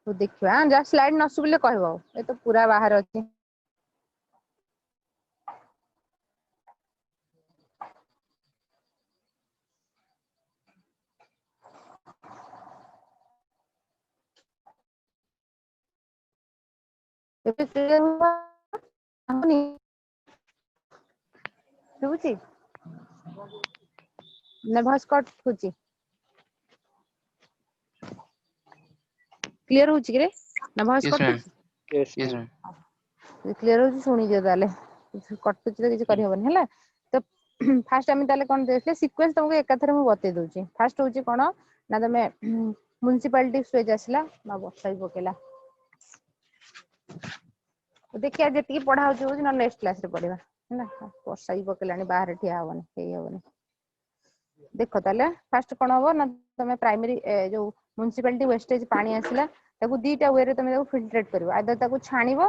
तो देखिया जा स्लाइड न सुबिले कहबो ए तो पूरा बाहर अछि ଏବେ କ୍ଲିୟର ହଉନି ଶୁଭୁଛି ନା ଭଏସ କଟ୍ ହଉଛି କ୍ଲିୟର ହଉଛି କି ରେ ନା ଭଏସ Yes, କଟ୍ ma'am. ହଉଛି Yes, Yes, ma'am. ma'am. Clear ହଉଛି ଶୁଣିଦିଅ ତାହେଲେ କଟୁଛି ତ କିଛି କରିହବନି ହେଲା ତ ଫାଷ୍ଟ ଆମେ ତାହେଲେ କଣ ଦେଖିଲେ ସିକ୍ୱେନ୍ସ ତମକୁ ଏକାଥରେ ମୁଁ ବତେଇ ଦଉଛି ଫାଷ୍ଟ ହଉଛି କଣ ନା ତମେ ମ୍ୟୁନିସିପାଲିଟି ସ୍ୱେଜ ଆସିଲା ନା ବର୍ଷା ବି ପକେଇଲା ଦେଖିବା ଯେତିକି ପଢା ହଉଛି ହଉଛି ନହେଲେ ନେକ୍ସଟ କ୍ଲାସ ରେ ପଢିବା ହେଲା ବର୍ଷା ବି ପକେଇଲାଣି ବାହାରେ ଠିଆ ହବନି ହେଇ ହବନି ଦେଖ ତାହେଲେ ଫାଷ୍ଟ କଣ ହବ ନା ତମେ ପ୍ରାଇମେରୀ ଯୋଉ ମ୍ୟୁନିସିପାଲିଟି ୱେଷ୍ଟେଜ ପାଣି ଆସିଲା ତାକୁ ଦିଟା ୱେରେ ତମେ ତାକୁ ଫିଲ୍ଟ୍ରେଟ୍ କରିବ ଆଇଦର ତାକୁ ଛାଣିବ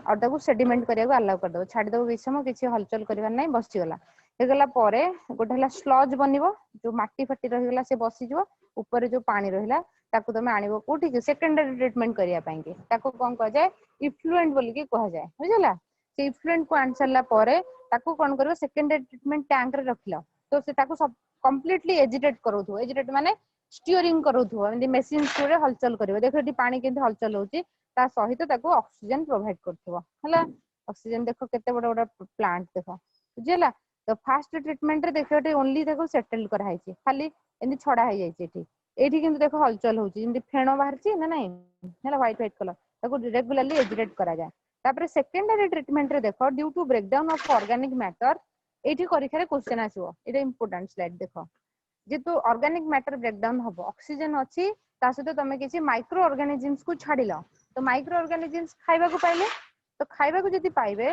ଆଉ ତାକୁ ସେଡିମେଣ୍ଟ କରିବାକୁ ଆଲାଉ କରିଦବ ଛାଡିଦବ କିଛି ସମୟ କିଛି ହଲଚଲ କରିବାର ନାହିଁ ବସିଗଲା ହେଇଗଲା ପରେ ଗୋଟେ ହେଲା ସ୍ଲଜ ବନିବ ଯୋଉ ମାଟି ଫାଟି ରହିଗଲା ସେ ବସିଯିବ ଉପରେ ଯୋଉ ପାଣି ରହିଲା ତାକୁ ତମେ ଆଣିବ କୋଉଠି ସେକେଣ୍ଡାରୀ ଟ୍ରିଟମେଣ୍ଟ କରିବା ପାଇଁ କି ତାକୁ କଣ କୁହାଯାଏ ଇଫ୍ଲୁଏଣ୍ଟ ବୋଲିକି କୁହାଯାଏ ବୁଝିଲା ସେ ଇଫ୍ଲୁଏଣ୍ଟ କୁ ଆଣି ସାରିଲା ପରେ ତାକୁ କଣ କରିବ ସେକେଣ୍ଡାରୀ ଟ୍ରିଟମେଣ୍ଟ ଟ୍ୟାଙ୍କ ରେ ରଖିଲ ତ ସେ ତାକୁ କମ୍ପ୍ଲିଟଲି ଏଜିଟେଟ୍ କରୁଥିବ ଏଜିଟେଟ୍ ମାନେ ସ୍ଟିଅରିଂ କରୁଥିବ ଏମିତି ମେସିନ ଥ୍ରୁରେ ହଲଚଲ କରିବ ଦେଖ ଏଠି ପାଣି କେମିତି ହଲଚଲ ହଉଛି ତା ସହିତ ତାକୁ ଅକ୍ସିଜେନ ପ୍ରୋଭାଇଡ କରୁଥିବ ହେଲା ଅକ୍ସିଜେନ ଦେଖ କେତେ ବଡ ବଡ ପ୍ଲାଣ୍ଟ ଦେଖ ବୁଝିହେଲା ତ ଫାଷ୍ଟ ଟ୍ରିଟମେଣ୍ଟ ରେ ଦେଖ ଏଠି ଓନ୍ଲି ତାକୁ ସେଟେଲ କରାହେଇଛି ଖାଲି ଏମିତି ଛଡା ହେଇଯାଇଛି ଏଇଠି କିନ୍ତୁ ଦେଖ ହଲଚଲ ହଉଛି ଯେମିତି ଫେଣ ବାହାରିଛି ନା ନାଇଁ ହେଲା ହ୍ୱାଇଟ ହ୍ୱାଇଟ କଲର ତାକୁ ରେଗୁଲାରଲି ଏଜିଟେଟ୍ କରାଯାଏ ତାପରେ ସେକେଣ୍ଡାରୀ ଟ୍ରିଟମେଣ୍ଟ ରେ ଦେଖ Diu to breakdown of organic matter ଏଇଠି ପରୀକ୍ଷାରେ କ୍ୱେଶ୍ଚନ ଆସିବ ଏଇଟା ଇମ୍ପୋର୍ଟାଣ୍ଟ ସ୍ଲାଇଡ ଦେଖ ଯେହେତୁ ଅର୍ଗାନିକ ମ୍ୟାଟର ବ୍ରେକଡାଉନ ହବ ଅକ୍ସିଜେନ ଅଛି ତା ସହିତ ତମେ କିଛି ମାଇକ୍ରୋ ଅର୍ଗାନିଜିମ୍ସ କୁ ଛାଡିଲ ତ ମାଇକ୍ରୋ ଅର୍ଗାନିଜିମ୍ସ ଖାଇବାକୁ ପାଇଲେ ତ ଖାଇବାକୁ ଯଦି ପାଇବେ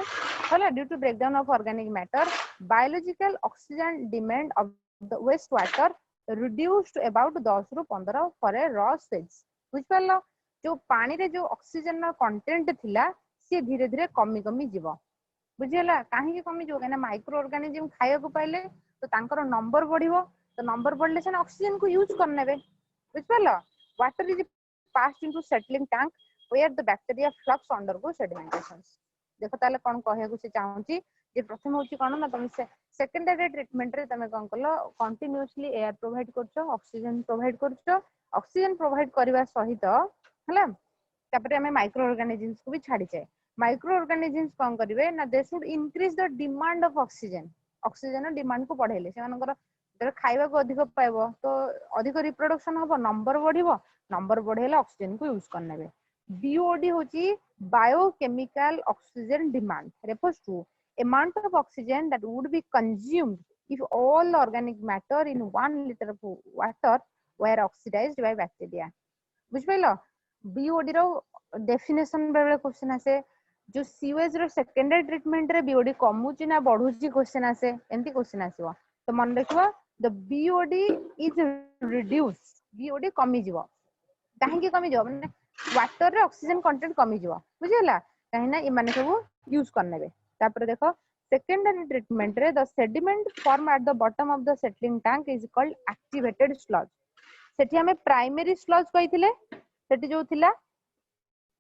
ହେଲା due to breakdown of organic matter biological oxygen demand of the waste water reduced about 10 ରୁ 15 ଫର ଏ ର ସ୍ଟେଜ ବୁଝିପାରିଲ ଯୋଉ ପାଣିରେ ଯୋଉ ଅକ୍ସିଜେନ କଣ୍ଟେଣ୍ଟ ଥିଲା ସିଏ ଧୀରେ ଧୀରେ କମି କମି ଯିବ ବୁଝିହେଲା କାହିଁକି କମିଯିବ କାହିଁକିନା ମାଇକ୍ରୋ ଅର୍ଗାନିଜିମ୍ ଖାଇବାକୁ ପାଇଲେ ତ ତାଙ୍କର ନମ୍ବର ବଢିବ ତ ନମ୍ବର ବଢିଲେ ସେମାନେ ଅକ୍ସିଜେନ କୁ ୟୁଜ କରିନେବେ ବୁଝିପାରିଲ water is passed into settling tank where the bacteria flux undergo sedimentations ଦେଖ ତାହେଲେ କଣ କହିବାକୁ ସେ ଚାହୁଁଛି ଯେ ପ୍ରଥମ ହଉଛି କଣ ନା ତମେ ସେକେଣ୍ଡାରୀ ଟ୍ରିଟମେଣ୍ଟ ରେ ତମେ କଣ କଲ କଣ୍ଟିନ୍ୟୁଅସଲି ଏୟାର ପ୍ରୋଭାଇଡ କରୁଛ ଅକ୍ସିଜେନ ପ୍ରୋଭାଇଡ କରୁଛ ଅକ୍ସିଜେନ ପ୍ରୋଭାଇଡ କରିବା ସହିତ ହେଲା ତାପରେ ଆମେ ମାଇକ୍ରୋ ଅର୍ଗାନିଜିମ୍ସ କୁ ବି ଛାଡିଛେ ମାଇକ୍ରୋ ଅର୍ଗାନିଜିମ୍ସ କଣ କରିବେ ନା they should increase the demand of oxygen oxygen demand କୁ ବଢେଇଲେ ସେମାନଙ୍କର ଯେତେବେଳେ ଖାଇବାକୁ ଅଧିକ ପାଇବ ତ ଅଧିକ ରିପ୍ରଡକ୍ସନ ହବ ନମ୍ବର ବଢିବ ନମ୍ବର ବଢେଇଲେ ଅକ୍ସିଜେନ କୁ ୟୁଜ କରିନେବେ BOD ହଉଛି biochemical oxygen demand refers to amount of oxygen that would be consumed if all organic matter in 1 liter of water were oxidized by bacteria ବୁଝିପାରିଲ BOD ର definition ବେଳେ question ଆସେ जो sewage रो secondary treatment रे BOD कमुची ना बढ़ुची क्वेश्चन आसे एंती क्वेश्चन आसीबो तो मन रखिबो the BOD is reduce BOD कमी जीवो काहे की कमी जीवो माने वाटर रे ऑक्सीजन कंटेंट कमी जीवो बुझिला काहे ना इ माने सब यूज करनेबे तापर देखो सेकेंडरी ट्रीटमेंट रे the sediment form at the bottom of the settling tank is called activated sludge सेठी हमें प्राइमरी स्लज कहिथिले सेठी जो थिला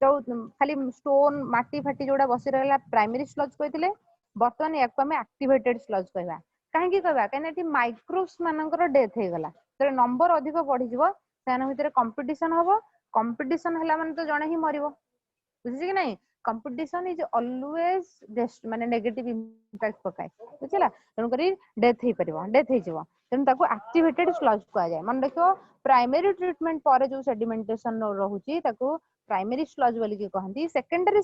तो खाली स्टोन माटी फाटी जोड़ा बसी रहला प्राइमरी स्लज कहथिले बर्तमान याको हमें एक्टिवेटेड स्लज कहबा काहे की कहबा काहे एटी माइक्रोब्स मानकर डेथ हे गला तो नंबर अधिक बढ़ी जीवो सेना भितर कंपटीशन हबो कंपटीशन हला माने तो जणे ही मरिबो बुझिछि कि नहीं कंपटीशन इज ऑलवेज माने नेगेटिव इंपैक्ट पकाय बुझिला तन करी डेथ हे परिबो डेथ हे जीवो तन ताको एक्टिवेटेड स्लज कहआ जाय मन देखो प्राइमरी ट्रीटमेंट पर जो सेडिमेंटेशन रहउची ताको प्राइमरी स्लज बोली की कहंती सेकेंडरी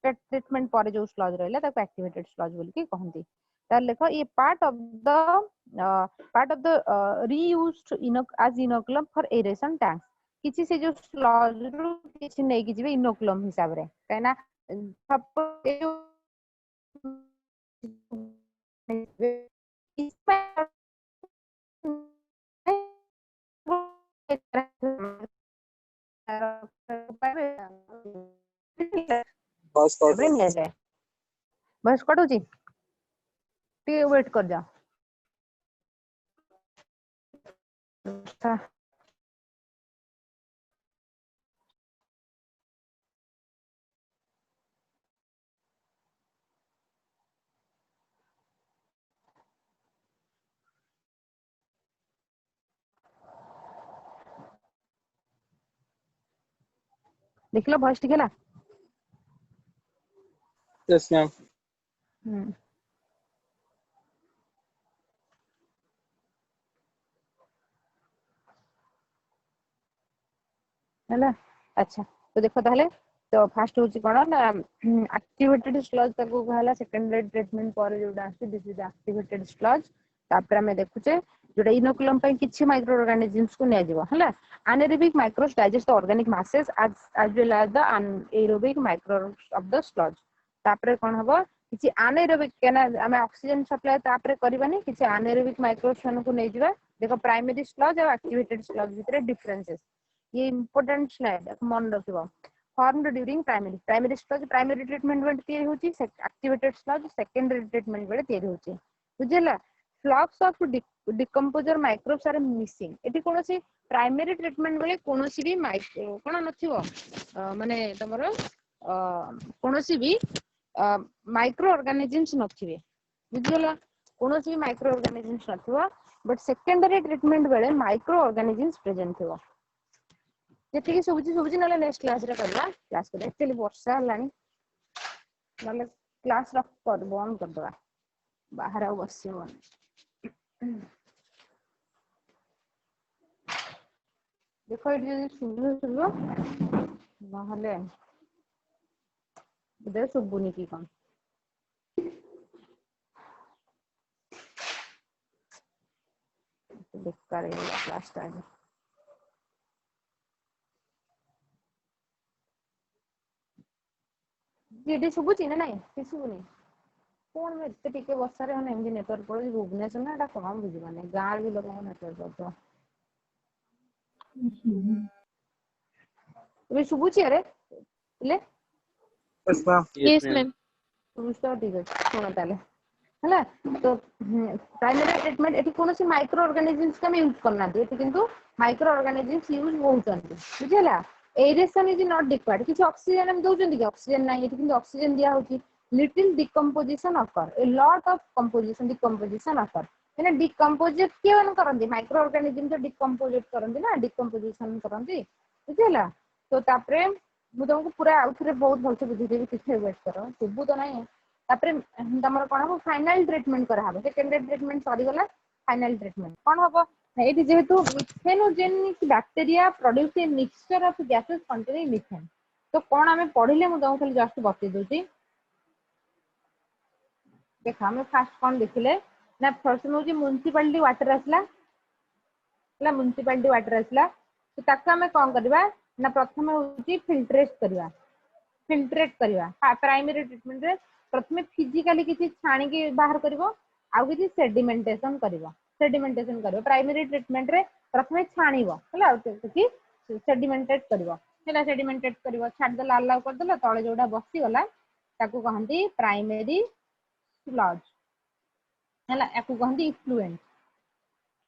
ट्रीटमेंट पर जो स्लज रहला ताको एक्टिवेटेड स्लज बोली की कहंती तार देखो ये part of the reused as inoculum for aeration tank किछि से जो स्लज रु किछि नै कि जिवे इनोकुलम हिसाब रे काइना बस कटुची टी वेट कर जा देखलो भॉइस ठीक है ना Yes, ma'am. है अच्छा तो देखो ताहले तो फास्ट होची कोन ना एक्टिवेटेड स्लज ताको कहला सेकेंडरी ट्रीटमेंट पर जोडा आसी दिस इज एक्टिवेटेड स्लज तापर हम देखुचे जोडा इनोकुलम पे किछि माइक्रो ऑर्गेनिजम्स को ने जीवो हला anaerobic microbes digest the organic masses as well as the anaerobic microbes of the sludge तापर कोन हबो किछि anaerobic केना हम ऑक्सीजन सप्लाई तापर करबानी किछि anaerobic microbes को ने जीवा देखो प्राइमरी स्लज और एक्टिवेटेड स्लज भितर डिफरेंसेस ये इंपोर्टेंट स्लाइड मन रखिबो formed during primary sludge primary treatment बेले तयारी होची activated sludge secondary treatment बेले तयारी होची बुझिला flux of decomposer microbes are missing एटी कोनोसी प्राइमरी ट्रीटमेंट बेले कोनोसी भी माइक्रो कोन नथिबो माने तमरो कोनोसी भी माइक्रो ऑर्गेनिजम्स नथिबे बुझिला कोनोसी भी माइक्रो ऑर्गेनिजम्स नथिबो बट सेकेंडरी ट्रीटमेंट बेले माइक्रो ऑर्गेनिजम्स प्रेजेंट थिबो जेतिके सुबुची नले नेक्स्ट क्लास रे करला क्लास करे एक्चुअली वर्षा हलानी नले क्लास रख कर बंद कर दवा बाहर आ बसियो देखो ये सुनो नहले इधर सुबुनी की कम बेकार है क्लास टाइम ये सुबुची ना नहीं सुबुनी कौन में इतने टिके वर्षा रे हम एमजी नेटवर्क पड़ो भुवनेश्वर ना एटा कम बुझी माने गाल भी लोग नेटवर्क तो तुम्हें सुबुची अरे ले Yes, ma'am. Yes, ma'am. तो ठीक है सुनो ताले हला तो प्राइमरी ट्रीटमेंट एठी कोनोसी माइक्रो ऑर्गेनिजम्स का हम यूज करना दे किंतु माइक्रो ऑर्गेनिजम्स यूज होउछन बुझिला एरेशन इज नॉट रिक्वायर्ड किछ ऑक्सीजन हम दोउछन कि ऑक्सीजन नाही एठी किंतु ऑक्सीजन दिया होची little decomposition occur a lot of decomposition occur मैंने डिकम्पोजिट केवन करंदी माइक्रो ऑर्गेनिजम तो डिकम्पोजिट करंदी ना डिकम्पोजिशन करंदी बुझिला तो तापरे मु तुमको पूरा आउथरे बहुत भलसे बुझी देबी किथे वेट करो सुबु तो नाही तापरे तमर कोन हो फाइनल ट्रीटमेंट करा हबो सेकेंडरी ट्रीटमेंट सरी गला फाइनल ट्रीटमेंट कोन हबो एठी जेहेतु methanogenic bacteria produce a mixture of gases containing methane तो कोन हमें पढिले मु तुमको खाली जस्ट बतै दोची देखा हमें फास्ट कौन देखिले ना फर्स्ट में म्युनिसिपालिटी वाटर आसला हला म्युनिसिपालिटी वाटर आसला तो ताका हमें कौन करबा ना प्रथम होची फिल्ट्रेट करबा प्राइमरी ट्रीटमेंट रे प्रथम फिजिकली किछि छाणी के बाहर करबो आ किछि सेडिमेंटेशन करबो प्राइमरी ट्रीटमेंट रे प्रथम छाणीबो हला कि सेडिमेंटेट करबो हला सेडिमेंटेट करबो छाड दला अलाउ कर दला तळे जोडा बसी गला ताकू कहंती प्राइमरी स्लज हला याकू कहंती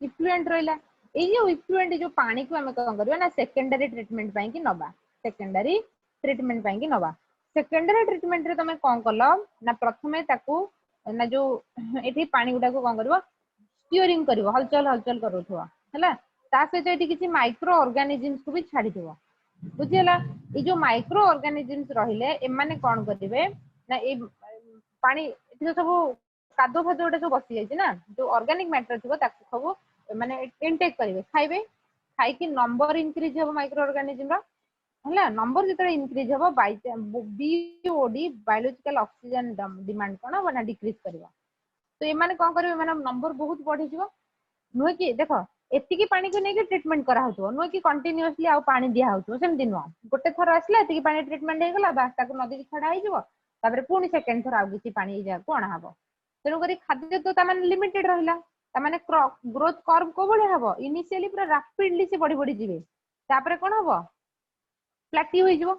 इफ्लुएंट रहिला ए जो इफ्लुएंट जो पानी को हम कौन करबा ना सेकेंडरी ट्रीटमेंट पई कि नबा सेकेंडरी ट्रीटमेंट पई कि नबा सेकेंडरी ट्रीटमेंट रे तमे कौन करलो ना प्रथमे ताकू ना जो एठी पानी गुडा को कौन करबो स्टीयरिंग करबो हलचल करूथवा हला ता से एठी किछि माइक्रो ऑर्गेनिजम्स को भी छाडी देबो बुझिला ए जो माइक्रो ऑर्गेनिजम्स रहिले ए माने कौन करिवे ना ए पानी एठी सब कादो फादो उडा सब बसी जाई ना जो ऑर्गेनिक मैटर थिबो ताकू सब माने इनटेक करिवे खाइबे खाइ कि नंबर इंक्रीज हो माइक्रो ऑर्गेनिजम रा हला नंबर जतरे इंक्रीज हो by BOD biological oxygen demand कोन बना डिक्रीज करबा तो ए माने कोन करबे माने नंबर बहुत बढ़ी जिवो नुह कि देखो एतिकी पानी को नेके ट्रीटमेंट करा होतो नुह कि कंटीन्यूअसली आ पानी दिया होतो सेमति नुह गोटे थर आसला एतिकी पानी ट्रीटमेंट हे गला बास ताको नदी छडा हे जिवो तापर पुनी सेकंड थर आ किछि पानी जा को आना हबो तेनु करी खाद्य तो तामान लिमिटेड रहिला तामाने ग्रोथ कर्व को बळे हबो इनिशियली पूरा रैपिडली से बड़ी बड़ी जिवे तापर कोन हबो प्लेटी होई जिवो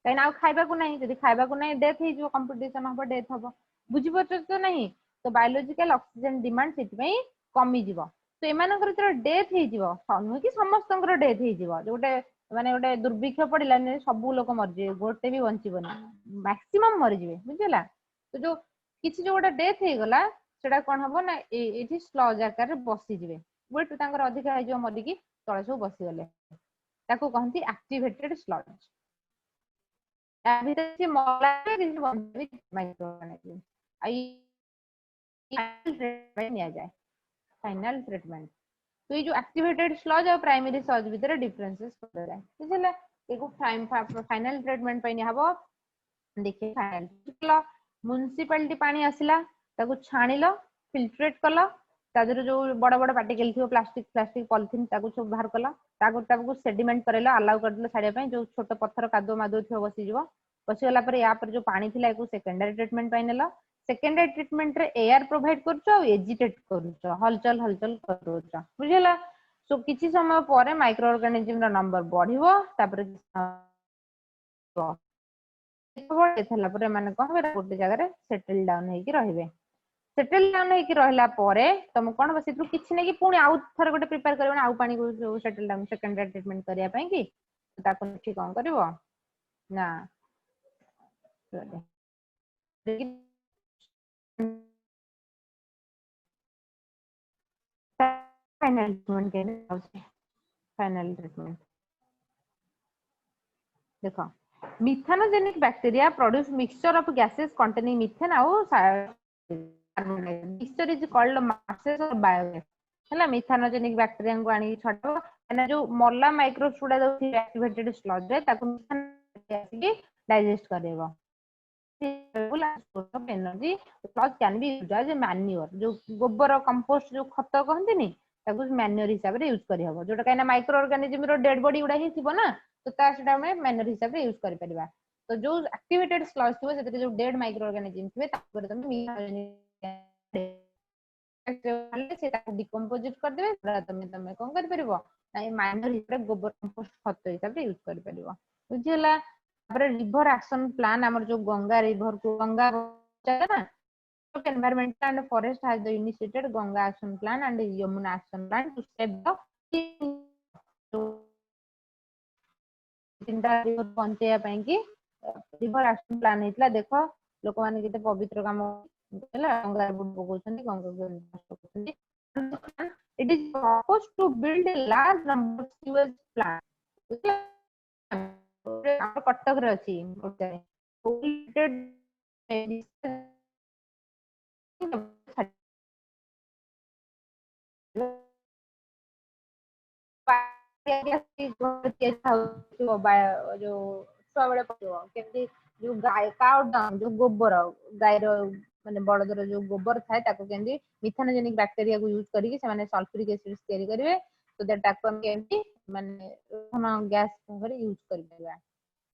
काई ना खाइबा को नाही जदी खाइबा को नाही डेथ हे जिवो कंपटीशन हबो डेथ हबो बुझिबो तो नहीं तो बायोलॉजिकल ऑक्सीजन डिमांड सेति पई कमी जिवो तो एमानकर जरा डेथ हे जिवो नु कि समस्तंकर डेथ हे जिवो जोटे माने गोटे दुर्भिक्ष पड़िला ने सब लोक मर जे गोटे भी बंचिबोनी मैक्सिमम मर जिवे बुझिला तो जो किछि जो गोटे डेथ हे गला सेटा कोन हबो ना एठी स्लज आकार रे बसी जिवे वेट तांकर अधिक हे जो मरि की तळे सब बसी गले ताको कहंती एक्टिवेटेड स्लज या भीतर से मोलार किसी बंद माइक्रो ऑर्गेनिज्म आई निया जाए फाइनल ट्रीटमेंट। तो ये जो एक्टिवेटेड स्लज और प्राइमरी स्लज भीतर डिफरेंसेस कर जाए बुझला एको फाइनल ट्रीटमेंट पे हबो देखिए फाइनल म्युनिसिपालिटी पानी आसिला ताको छाणिलो फिल्ट्रेट कलो तादर जो बड़ बड़ पार्टिकल थी प्लास्टिक पॉलिथिन ताको सब बाहर कलो ताको सेडिमेंट करेलो अलाउ करदेलो छाड़िया पे जो छोट पत्थर कादो मादो थी बसी जीवो बसी गला पर या पर जो पानी थिला एको सेकेंडरी ट्रीटमेंट पे नेलो सेकेंडरी ट्रीटमेंट रे एयर प्रोवाइड करछो और एजिटेट करछो हलचल करछो बुझला सो किछि समय पर माइक्रो ऑर्गेनिज्म रा नंबर बढ़िबो तापर थला पर माने कोन गोटे जगह सेटल डाउन हेकी रहिबे सेटल डाउन हेकी रहला परे तुम कोन बस इतु किछि नै कि पुणी आउ थर गोटे प्रिपेयर करबो आउ पानी को सेटल डाउन सेकेंडरी ट्रीटमेंट करिया पई कि ताको ठीक कोन करबो ना फाइनल ट्रीटमेंट के फाइनल ट्रीटमेंट देखो methanogenic bacteria produce mixture of gases containing methane और carbon mixture is called masses और बायोगैस हला मिथानोजेनिक बैक्टीरिया को आनी छडो एना जो मल्ला माइक्रोब्स गुडा जो एक्टिवेटेड स्लज रे ताको मिथान डाइजेस्ट करेबो energy sludge can be used as manure जो गोबर कंपोस्ट जो खत कहंतिनी ताको मैन्योर हिसाब रे यूज करि हबो जोटा काइना माइक्रो ऑर्गेनिज्म रो डेड बॉडी गुडा ही थिबो ना तो तासेटा में मैन्योर हिसाब रे यूज करि परिबा तो जो एक्टिवेटेड स्लज थिबो सेते जो डेड माइक्रो ऑर्गेनिज्म थिबे तापर तुम से ताको डिकम्पोजिट कर देबे पूरा तुम कोन कर परिबो ना मैन्योर हिसाब रे गोबर कंपोस्ट खत हिसाब रे यूज करि परिबो बुझिला तापर रिवर एक्शन प्लान हमर जो गंगा रिवर को गंगा ना environmental and forest has the initiated Ganga action plan and Yamuna action plan to step the तीनटा रिवर पहुंचेया पई कि रिवर एक्शन प्लान हेतला देखो लोक माने केते पवित्र काम होला गंगा बुड पकोछन्ती गंगा को नष्ट करछन्ती it is proposed to build a large number of sewage plants हम कटक रे अछि जो सबले पड़ो केमती जो गाय काउ डंग जो गोबर गाय रो माने बड़दर जो गोबर थाए ताको केमती मिथानोजेनिक बैक्टीरिया को यूज करिके से माने सल्फ्यूरिक एसिड तयारी करिवे सो दैट ताको हम केमती माने हम गैस करे यूज करि परिबा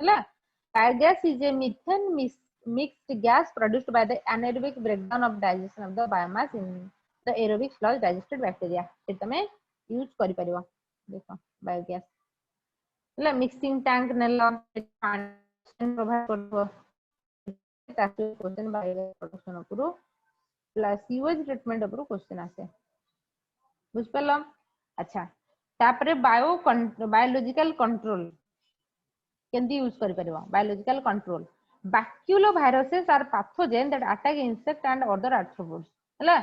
हला biogas is a methane mixed gas produced by the anaerobic breakdown of digestion of the biomass in the aerobic sludge digested bacteria से तमे यूज करि परिबो देखो बायोगैस हला मिक्सिंग टैंक नेला पानी प्रोवाइड करबो ताकि क्वेश्चन बायोगैस प्रोडक्शन उपरो प्लस सीवेज ट्रीटमेंट उपरो क्वेश्चन आसे बुझ पलो अच्छा तापरे बायोलॉजिकल कंट्रोल केमती यूज करि परिबो biological control baculoviruses are pathogen that attack insect and other arthropods हला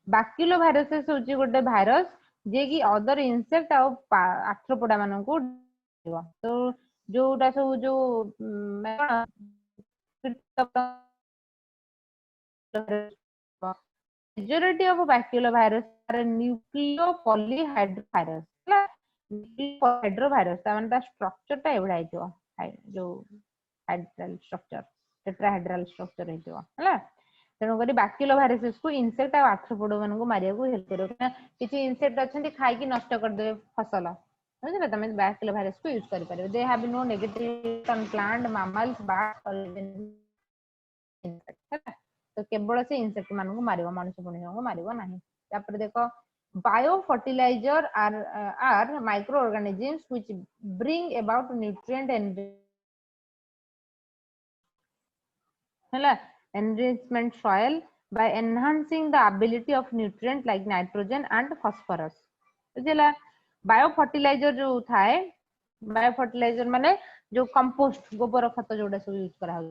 baculoviruses होची गोटे भाइरस जे कि अदर इंसेक्ट आ आर्थ्रोपोडा मानन को तो जोटा सब जो majority of baculovirus are nucleopolyhedrovirus हला nucleohedrovirus ता माने स्ट्रक्चर ता एवढा आइतो जो हाइड्रल स्ट्रक्चर टेट्राहेड्रल स्ट्रक्चर हेतो हला तेनो करी बाक्यूलोवायरसेस को इंसेक्ट आ आर्थ्रोपोड मन को मारिया को हेल्प करो किछि इंसेक्ट अछंती खाइ कि नष्ट कर देबे फसल बुझले तमे बाक्यूलोवायरस को यूज करि परबे they have no negative on plant mammals birds और इंसेक्ट तो केवल से इंसेक्ट मन को मारिबो मनुष्य पुणी को मारिबो नाही तापर देखो biofertiliser are microorganisms which bring about nutrient and enrichment soil by enhancing the ability of nutrient like nitrogen and phosphorus बुझला बायोफर्टिलाइजर जो थाए बायोफर्टिलाइजर माने जो कंपोस्ट गोबर खत जोडा सब यूज करा हो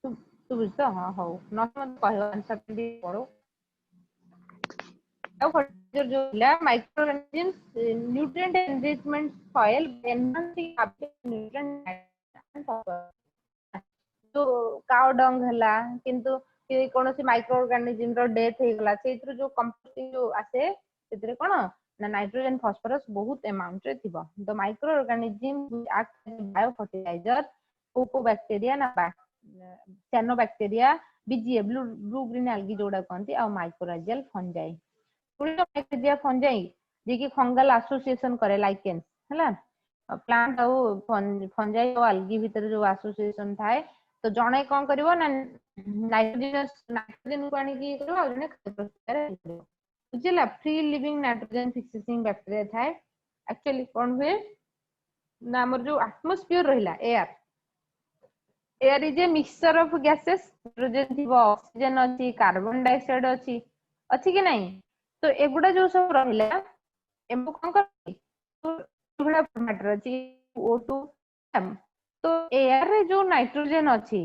तू बुझतो हां हो नॉट मत कहयो आंसर दी पड़ो जो micro organisms nutrient enrichment soil enhancing nutrient जो काउ डंग हला किंतु कौन सी माइक्रो ऑर्गेनिजम रो डेथ हे गला सेतिर जो कंपोस्टिंग जो आसे सेतिर कोन ना नाइट्रोजन फास्फोरस बहुत अमाउंट रे थिबो the micro organism act as bio fertiliser कोकोबैक्टीरिया ना cyanobacteria BGA blue green algae जोड़ा कहंती आ माइकोराइजल फंजाई माइकोराइजल फंजाई जे कि फंगल एसोसिएशन करे लाइकेंस हला प्लांट आ फंजाई और एल्गी भीतर जो एसोसिएशन थाए तो जणे कोन करबो ना नाइट्रोजन को आनी की करबो आ जणे खाद्य प्रक्रिया रे करबो बुझिला free living nitrogen fixing bacteria थाए एक्चुअली कोन हुए ना हमर जो एटमॉस्फेयर रहिला air is a mixture of gases nitrogen थिबो ऑक्सीजन अछि कार्बन डाइऑक्साइड अछि कि नहीं तो एगुडा जो सब रहिला एमो कोन करबी तो बड़ा मैटर अछि O2 तो एयर रे जो नाइट्रोजन अछि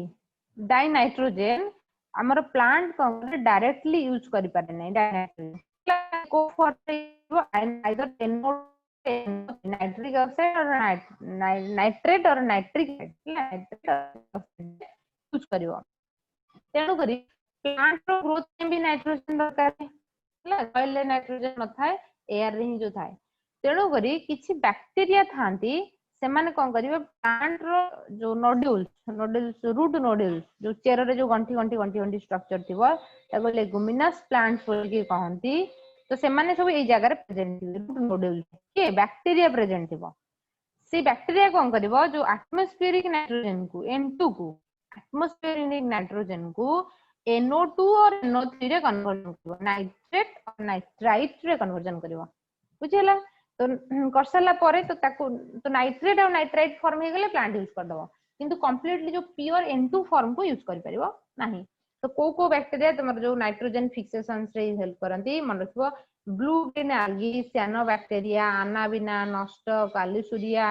डाई नाइट्रोजन हमर प्लांट को डायरेक्टली यूज करि पारे नै डाई नाइट्रोजन को फॉर आइदर नाइट्रिक ऑक्साइड और नाइट्रेट और नाइट्रिक यूज करिवो तेनु करी प्लांट रो ग्रोथ में भी नाइट्रोजन दरकार है सॉइल ले नाइट्रोजन न थाए एयर रे ही जो थाए तेनु करी किछि बैक्टीरिया थांती से माने कोन करिवे प्लांट रो जो नोड्यूल्स रूट नोड्यूल्स जो चेर रे जो गंठी स्ट्रक्चर थिबो ताको लेगुमिनस प्लांट्स बोल के कहंती तो से माने सब ए जगह रे प्रेजेंट रूट नोड्यूल्स के बैक्टीरिया प्रेजेंट थिबो से बैक्टीरिया कोन करिवो जो एटमॉस्फेरिक नाइट्रोजन को N2 को एटमॉस्फेरिक नाइट्रोजन को NO2 और NO3 रे कन्वर्जन करिवो नाइट्रेट और नाइट्राइट रे कन्वर्जन करिवो बुझिला तो करसला परे तो ताको तो नाइट्रेट और नाइट्राइट फॉर्म हे गेले प्लांट यूज कर दबो किंतु कंप्लीटली जो प्योर N2 फॉर्म को यूज कर परिबो नाही तो को बैक्टीरिया तमर जो नाइट्रोजन फिक्सेशन रे हेल्प करंती मन रखबो ब्लू ग्रीन एल्गी साइनोबैक्टीरिया अनाबिना नष्ट कालीसुरिया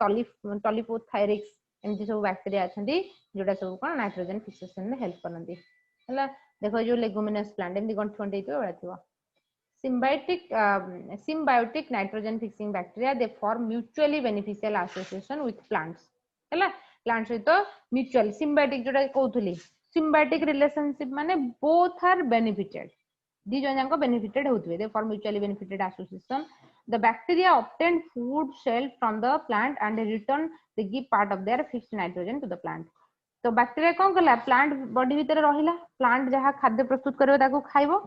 टॉलिपोथायरिक्स एमती सब बैक्टीरिया अछंती जोटा सब कोन नाइट्रोजन फिक्सेशन में हेल्प करंती हला देखो जो लेगुमिनस प्लांट एमती गंठ फंडे तो बड़ा थिबो symbiotic nitrogen fixing bacteria they form mutually beneficial association with plants हला प्लांट सहित म्यूचुअल symbiotic जोटा कहउथली symbiotic relationship माने both are benefited दी जन जाको benefited होतबे they form mutually benefited association the bacteria obtain food shell from the plant and return they give part of their fixed nitrogen to the plant तो bacteria कोन कला plant body भीतर रहिला plant जहा खाद्य प्रस्तुत करबो ताको खाइबो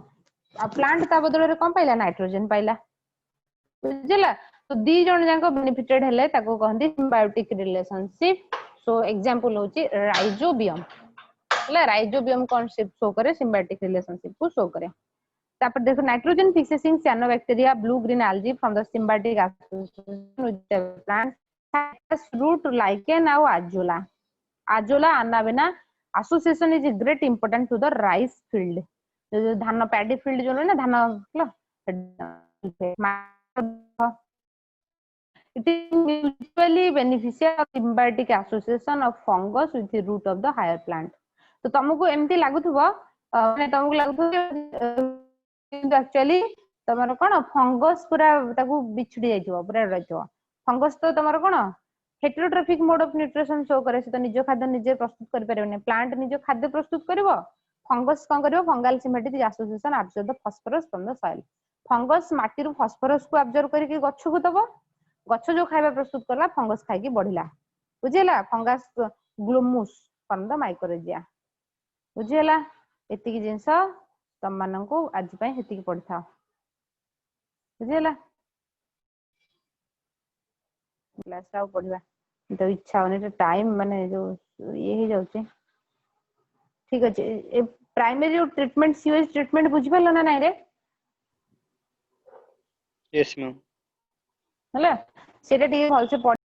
आ प्लांट ता बदल रे कोन पाइला नाइट्रोजन पाइला बुझिला तो दी जन जाको बेनिफिटेड हेले ताको कहंदी सिम्बायोटिक रिलेशनशिप सो एग्जांपल होची राइजोबियम हला राइजोबियम कॉन्सेप्ट शो करे सिम्बायोटिक रिलेशनशिप को शो करे तापर देखो nitrogen fixing cyanobacteria blue green algae from the symbiotic association with the plant has root lichen और azolla anabaena association is great important to the rice field जो धान paddy field जो ना धान it is mutually beneficial symbiotic association of fungus with the root of the higher plant तो तुमको एमती लागुथबो माने तुमको लागुथबो एक्चुअली तमरो कोन फंगस पूरा ताकू बिछड़ी जाइथबो पूरा रहथबो फंगस तो तमरो कोन heterotrophic mode of nutrition show करे से तो निज खाद्य निजे प्रस्तुत कर परबे ने प्लांट निज खाद्य प्रस्तुत करबो फंगस कोन करबो fungal symbiotic association absorb the phosphorus from the soil fungus माटी रो फास्फोरस को एब्जॉर्ब करके गछ को दबो गछ जो खाଇବା प्रस्तुत करला फंगस खाइ की बढ़िला बुझिला फंगस ग्लूमस फ्रॉम द माइकोरेजिया बुझिला एति की जिंस तम मानन को आज पय हेति की पढिथा बुझिला क्लास टा पढिबा तो इच्छा होने तो टाइम माने जो ये ही जाउचे ठीक अछि ए प्राइमरी ट्रीटमेंट सीवेज ट्रीटमेंट बुझिबला ना नाही रे यस मैम हला सेटा ठीक है से